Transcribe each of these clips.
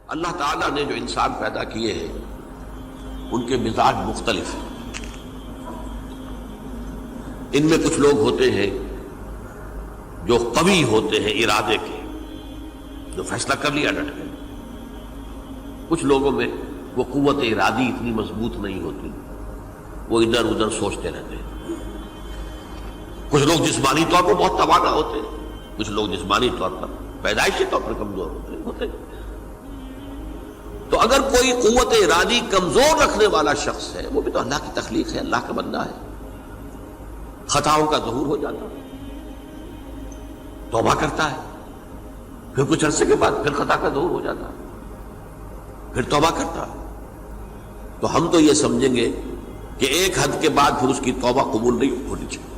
اللہ تعالیٰ نے جو انسان پیدا کیے ہیں ان کے مزاج مختلف ہیں۔ ان میں کچھ لوگ ہوتے ہیں جو قوی ہوتے ہیں ارادے کے، جو فیصلہ کر لیا ڈٹ گئے۔ کچھ لوگوں میں وہ قوت ارادی اتنی مضبوط نہیں ہوتی، وہ ادھر ادھر سوچتے رہتے ہیں۔ کچھ لوگ جسمانی طور پر بہت توانا ہوتے ہیں، کچھ لوگ جسمانی طور پر پیدائشی طور پر کمزور ہوتے ہیں۔ تو اگر کوئی قوت ارادی کمزور رکھنے والا شخص ہے، وہ بھی تو اللہ کی تخلیق ہے، اللہ کا بندہ ہے، خطاؤں کا ظہور ہو جاتا ہے، توبہ کرتا ہے، پھر کچھ عرصے کے بعد پھر خطا کا ظہور ہو جاتا ہے، پھر توبہ کرتا ہے، تو ہم تو یہ سمجھیں گے کہ ایک حد کے بعد پھر اس کی توبہ قبول نہیں ہونی چاہیے۔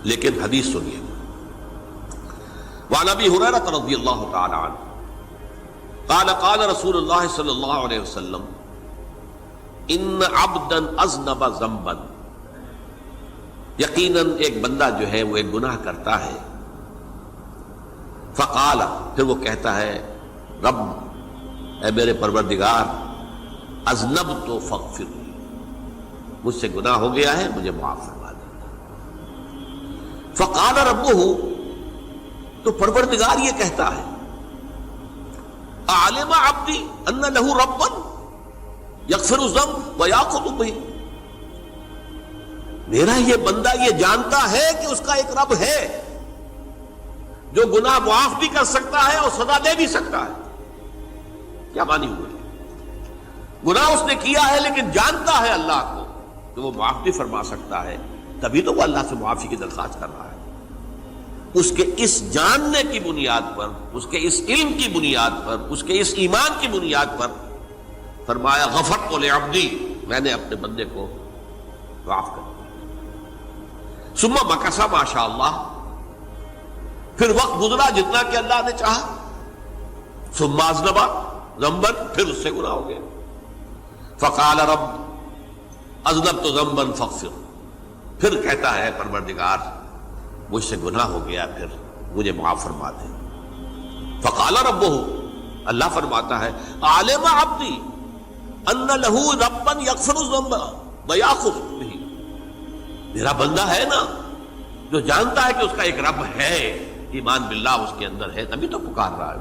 لیکن حدیث سنیے، وعن ابی ہریرہ رضی اللہ تعالی عنہ قال قال رسول اللہ صلی اللہ علیہ وسلم ان عبدا اذنب ذنبا، یقیناً ایک بندہ جو ہے وہ ایک گناہ کرتا ہے، فقال، پھر وہ کہتا ہے رب، اے میرے پروردگار، اذنبت فاغفر لی، مجھ سے گناہ ہو گیا ہے، مجھے معاف فرما دے۔ فقال ربہ، تو پروردگار یہ کہتا ہے اعلم عبدی ان لہ ربا یغفر الذنب ویأخذ بہ، میرا یہ بندہ یہ جانتا ہے کہ اس کا ایک رب ہے جو گناہ معاف بھی کر سکتا ہے اور سزا دے بھی سکتا ہے۔ کیا معنی ہوئے؟ گناہ اس نے کیا ہے لیکن جانتا ہے اللہ کو کہ وہ معاف بھی فرما سکتا ہے، تبھی تو وہ اللہ سے معافی کی درخواست کر رہا ہے۔ اس کے اس جاننے کی بنیاد پر، اس کے اس علم کی بنیاد پر، اس کے اس ایمان کی بنیاد پر فرمایا غفرت لعبدی، میں نے اپنے بندے کو معاف کر دیا۔ ثم مکث ما شاء اللہ، پھر وقت گزرا جتنا کہ اللہ نے چاہا۔ ثم اذنب ذنبا، پھر اس سے گناہ ہو گیا۔ فقال رب اذنبت ذنبا فاغفر، پھر کہتا ہے پروردگار مجھ سے گناہ ہو گیا، پھر مجھے معاف فرما دے۔ فقال ربہ، اللہ فرماتا ہے عالم عبدی ان لہ ربا یغفر الذنب ویأخذ بہ، میرا بندہ ہے نا جو جانتا ہے کہ اس کا ایک رب ہے، ایمان باللہ اس کے اندر ہے، تبھی تو پکار رہا ہے،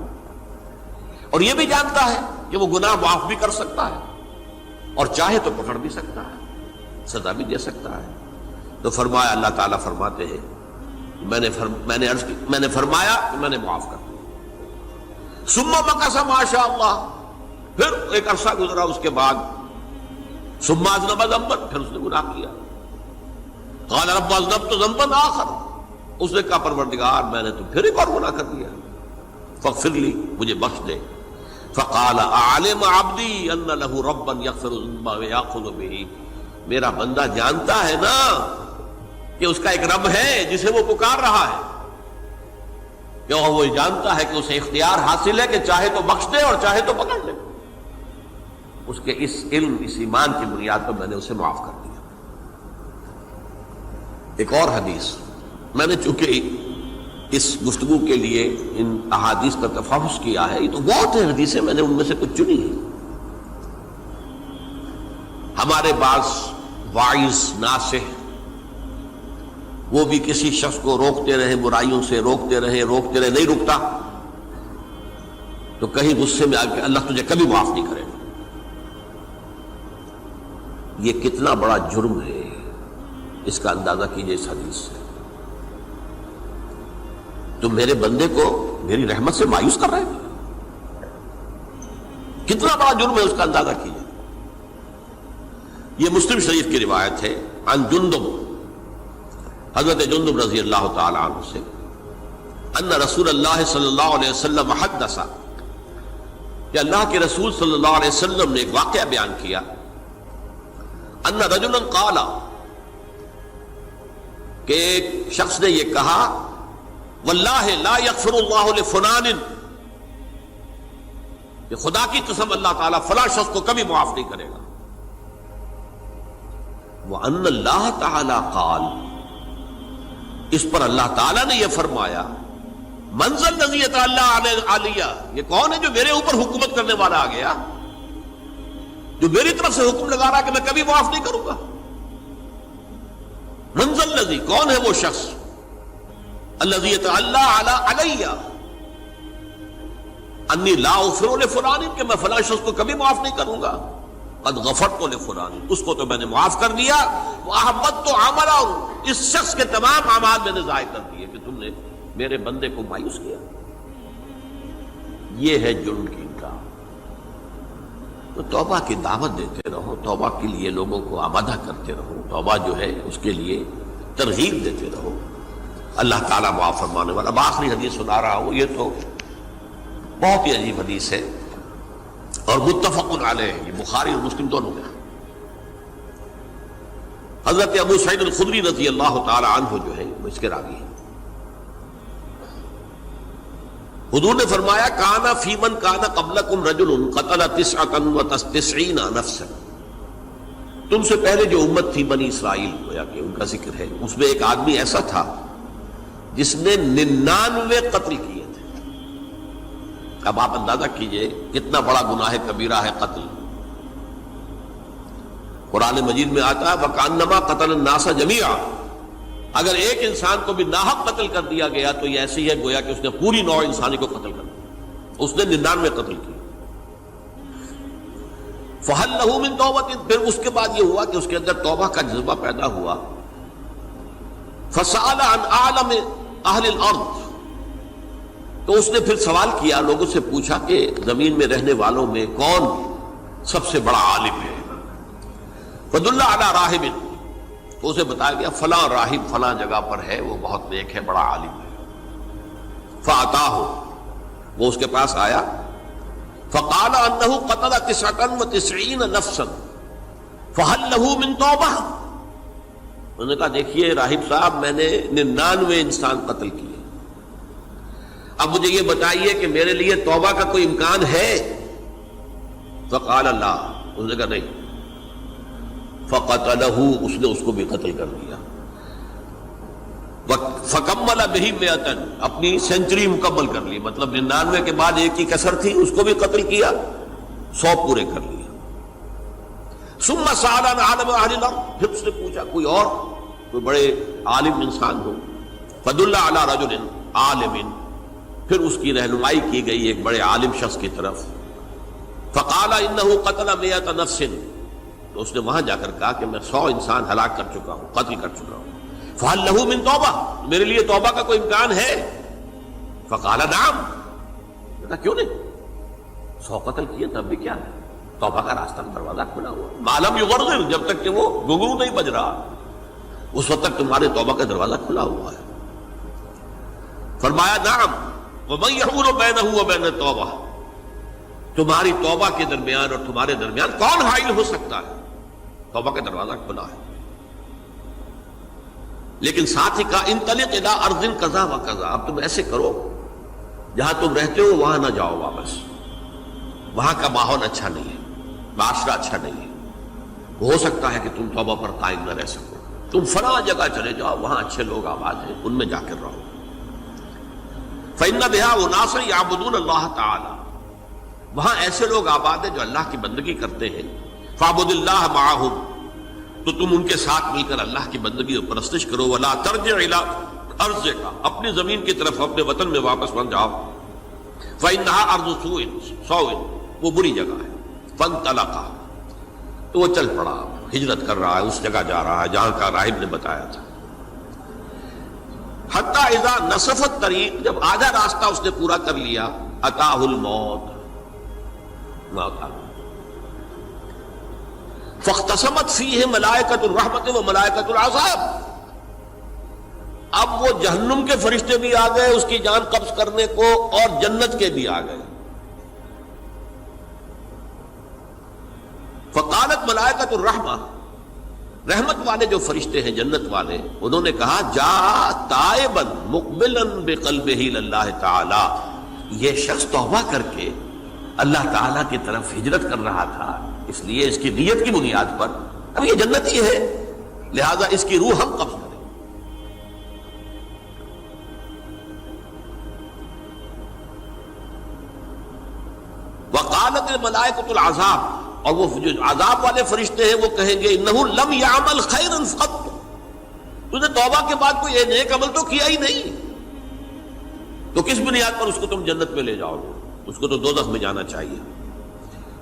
اور یہ بھی جانتا ہے کہ وہ گناہ معاف بھی کر سکتا ہے اور چاہے تو پکڑ بھی سکتا ہے، سزا بھی دے سکتا ہے۔ تو فرمایا، اللہ تعالیٰ فرماتے ہیں میں نے فرمایا کہ میں نے معاف کر دیا۔ ثم مکث ما شاء اللہ، پھر ایک عرصہ گزرا اس کے بعد، ثم اذنب ذنبا، پھر اس نے گناہ کیا۔ قال رب اذنبت ذنبا آخر، اس نے کہا پروردگار میں نے تو پھر ایک اور گناہ کر دیا، فاغفر لی، مجھے بخش دے۔ فقال اعلم عبدی ان لہ ربا یغفر الذنب ویأخذ بہ، میرا بندہ جانتا ہے نا کہ اس کا ایک رب ہے جسے وہ پکار رہا ہے، کیوں وہ جانتا ہے کہ اسے اختیار حاصل ہے کہ چاہے تو بخش دے اور چاہے تو پکڑ لے۔ اس کے اس علم، اس ایمان کی بنیاد پر میں نے اسے معاف کر دیا۔ ایک اور حدیث، میں نے چونکہ اس گفتگو کے لیے ان احادیث کا تفحص کیا ہے، یہ تو بہت ہیں حدیثیں، میں نے ان میں سے کچھ چنی ہیں۔ ہمارے بعض واعظ ناصح وہ بھی کسی شخص کو روکتے رہے، برائیوں سے روکتے رہے، نہیں رکتا، تو کہیں غصے میں آ کے اللہ تجھے کبھی معاف نہیں کرے گا۔ یہ کتنا بڑا جرم ہے، اس کا اندازہ کیجئے اس حدیث سے۔ تو میرے بندے کو میری رحمت سے مایوس کر رہے ہیں، کتنا بڑا جرم ہے، اس کا اندازہ کیجئے۔ یہ مسلم شریف کی روایت ہے، عن جندب، حضرت جندب رضی اللہ تعالی عنہ سے، ان رسول اللہ صلی اللہ علیہ وسلم حدث، کہ اللہ کے رسول صلی اللہ علیہ وسلم نے ایک واقعہ بیان کیا، ان رجلا قال، کہ ایک شخص نے یہ کہا، واللہ لا یغفر اللہ لفلان، کہ خدا کی قسم اللہ تعالیٰ فلاں شخص کو کبھی معاف نہیں کرے گا۔ وَأَنَّ اللَّهَ تَعَالَى قال، اس پر اللہ تعالیٰ نے یہ فرمایا منزل الذی یتعالی علیہ، یہ کون ہے جو میرے اوپر حکومت کرنے والا آ گیا، جو میری طرف سے حکم لگا رہا کہ میں کبھی معاف نہیں کروں گا؟ منزل الذی، کون ہے وہ شخص، الذی یتعالی علیہ انی لا اغفر لفلان، کہ میں فلاں شخص کو کبھی معاف نہیں کروں گا، قد غفرت لفلان، اس کو تو میں نے معاف کر دیا، واحبطت عملہ، اس شخص کے تمام اعمال میں نے ضائع کر دیے کہ تم نے میرے بندے کو مایوس کیا۔ یہ ہے جرم کی انکار۔ تو توبہ کی دعوت دیتے رہو، توبہ کے لیے لوگوں کو آمادہ کرتے رہو، توبہ جو ہے اس کے لیے ترغیب دیتے رہو، اللہ تعالیٰ معاف فرمانے والا۔ اب آخری حدیث سنا رہا ہوں، یہ تو بہت ہی عجیب حدیث ہے اور متفق علیہ، یہ بخاری اور مسلم دونوں میں۔ حضرت ابو سعید الخدری رضی اللہ تعالی عنہ جو ہے وہ اس کے راوی ہیں۔ حضور نے فرمایا کانا فی من کانا قبلکم رجل قتل 99 نفسا، تم سے پہلے جو امت تھی بنی اسرائیل، گویا کہ ان کا ذکر ہے، اس میں ایک آدمی ایسا تھا جس نے 99 قتل کیے تھے۔ اب آپ اندازہ کیجئے کتنا بڑا گناہ کبیرہ ہے قتل۔ قرآن مجید میں آتا ہے وَكَأَنَّمَا قَتَلَ النَّاسَ جَمِيعًا، اگر ایک انسان کو بھی ناحق قتل کر دیا گیا تو یہ ایسی ہے گویا کہ اس نے پوری نوع انسانی کو قتل کر دیا، اس نے 99 قتل کیے۔ فَهَلْ لَهُ مِن تَوْبَةٍ، پھر اس کے بعد یہ ہوا کہ اس کے اندر توبہ کا جذبہ پیدا ہوا۔ فَسَأَلَ عَنْ أَعْلَمِ أَهْلِ الْأَرْضِ، تو اس نے پھر سوال کیا، لوگوں سے پوچھا کہ زمین میں رہنے والوں میں کون سب سے بڑا عالم ہے؟ فَدُلَّ عَلَى رَاهِبٍ، تو اسے بتایا گیا فلاں راہب فلاں جگہ پر ہے، وہ بہت نیک ہے، بڑا عالم ہے۔ فَأَتَاهُ، وہ اس کے پاس آیا، فَقَالَ أَنَّهُ قَتَلَ 99 نَفْسًا فَهَلْ لَهُ مِن تَوْبَةٍ، انہوں نے کہا دیکھیے راہب صاحب، میں نے 99 انسان قتل کیے، اب مجھے یہ بتائیے کہ میرے لیے توبہ کا کوئی امکان ہے؟ فَقَالَ لَا، انہوں نے کہا نہیں۔ فَقَتَلَهُ، اس نے اس کو بھی قتل کر دیا۔ فَكَمَّلَ بِهِ 100، اپنی سینچری مکمل کر لی، مطلب 99 کے بعد ایک کی کسر تھی، اس کو بھی قتل کیا، 100 پورے کر لیا۔ ثُمَّ سَأَلَ عَنْ عَالِمِ أَهْلِ الْأَرْضِ، پھر اس نے پوچھا کوئی اور کوئی بڑے عالم انسان ہو۔ فَدُلَّ عَلَى رَجُلٍ عَالِمٍ، پھر اس کی رہنمائی کی گئی ایک بڑے عالم شخص کی طرف۔ فَقَالَ إِنَّهُ قَتَلَ 100 نَفْسٍ، تو اس نے وہاں جا کر کہا کہ میں 100 انسان ہلاک کر چکا ہوں، قتل کر چکا ہوں۔ فَهَلْ لَهُ مِن تَوْبَةٍ، میرے لیے توبہ کا کوئی امکان ہے؟ فَقَالَ نَعَمْ، کہا کیوں نہیں، 100 قتل کیے تب بھی کیا ہے، توبہ کا راستہ دروازہ کھلا ہوا، مَا لَمْ يُغَرْغِرْ، جب تک کہ وہ گھنگرو نہیں بج رہا، اس وقت تک تمہارے توبہ کا دروازہ کھلا ہوا ہے۔ فرمایا نعم، وَمَن يَحُولُ بَيْنَهُ وَبَيْنَ التَّوْبَةِ، تمہاری توبہ کے درمیان اور تمہارے درمیان کون حائل ہو سکتا ہے؟ توبہ کا دروازہ کھلا ہے۔ لیکن ساتھ ہی کہا انطلق الی ارض کذا و کذا، اب تم ایسے کرو جہاں تم رہتے ہو وہاں نہ جاؤ واپس، وہاں کا ماحول اچھا نہیں ہے، معاشرہ اچھا نہیں ہے، ہو سکتا ہے کہ تم توبہ پر قائم نہ رہ سکو، تم فلاں جگہ چلے جاؤ، وہاں اچھے لوگ آباد ہیں، ان میں جا کر رہو۔ فإن بها اناس یعبدون اللہ تعالی، وہاں ایسے لوگ آباد ہیں جو اللہ کی بندگی کرتے ہیں۔ فاعبد اللہ معہم، تو تم ان کے ساتھ مل کر اللہ کی بندگی اور پرستش کرو۔ ولا ترجع الی ارضک، اپنی زمین کی طرف اپنے وطن میں واپس بن جاؤ۔ فإنها ارض سوء، وہ بری جگہ ہے۔ فانطلقا، تو وہ چل پڑا، ہجرت کر رہا ہے، اس جگہ جا رہا ہے جہاں کا راہب نے بتایا تھا۔ حتی اذا نصف الطریق، جب آدھا راستہ اس نے پورا کر لیا، اتاہ الموت، موت آ گئی۔ فاختصمت فیہ ملائکۃ الرحمت و ملائکۃ العذاب، اب وہ جہنم کے فرشتے بھی آ گئے اس کی جان قبض کرنے کو، اور جنت کے بھی آ گئے۔ فقالت ملائکۃ الرحمہ، رحمت والے جو فرشتے ہیں جنت والے، انہوں نے کہا جا تائبا مقبلا بقلبہ للہ تعالی، یہ شخص توبہ کر کے اللہ تعالیٰ کی طرف ہجرت کر رہا تھا، اس لیے اس کی نیت کی بنیاد پر اب یہ جنتی ہے، لہذا اس کی روح ہم قبض کریں۔ وقالت الملائکۃ العذاب، اور وہ جو عذاب والے فرشتے ہیں وہ کہیں گے انہ لم یعمل خیرا قط، تو نے توبہ کے بعد کوئی نیک عمل تو کیا ہی نہیں، تو کس بنیاد پر اس کو تم جنت میں لے جاؤ گے؟ اس کو تو دوزخ میں جانا چاہیے۔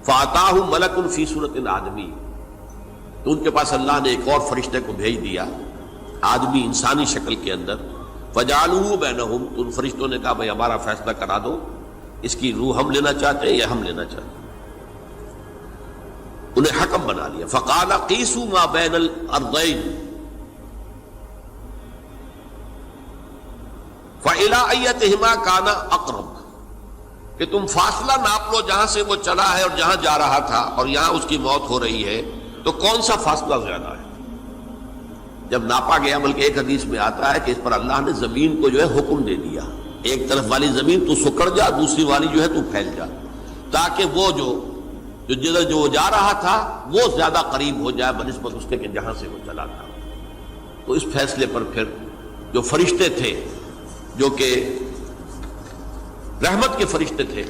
فاتاہ ملک فی صورت آدمی، تو ان کے پاس اللہ نے ایک اور فرشتے کو بھیج دیا آدمی انسانی شکل کے اندر، فجعلوہ بینہم، تو ان فرشتوں نے کہا بھائی ہمارا فیصلہ کرا دو، اس کی روح ہم لینا چاہتے ہیں یا ہم لینا چاہتے ہیں، انہیں حکم بنا لیا۔ فقال قیسوا ما بین الارضین فإلی ایتہما کان اقرب، کہ تم فاصلہ ناپ لو جہاں سے وہ چلا ہے اور جہاں جا رہا تھا اور یہاں اس کی موت ہو رہی ہے، تو کون سا فاصلہ زیادہ ہے؟ جب ناپا گیا، بلکہ ایک حدیث میں آتا ہے کہ اس پر اللہ نے زمین کو جو ہے حکم دے دیا، ایک طرف والی زمین تو سکڑ جا، دوسری والی جو ہے تو پھیل جا، تاکہ وہ جدھر جو وہ جا رہا تھا وہ زیادہ قریب ہو جائے بنسبت اس کے کہ جہاں سے وہ چلا تھا۔ تو اس فیصلے پر پھر جو فرشتے تھے، جو کہ رحمت کے فرشتے تھے،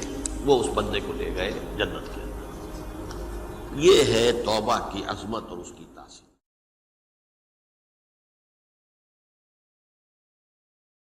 وہ اس بندے کو لے گئے جنت کے اندر۔ یہ ہے توبہ کی عظمت اور اس کی تاثیر۔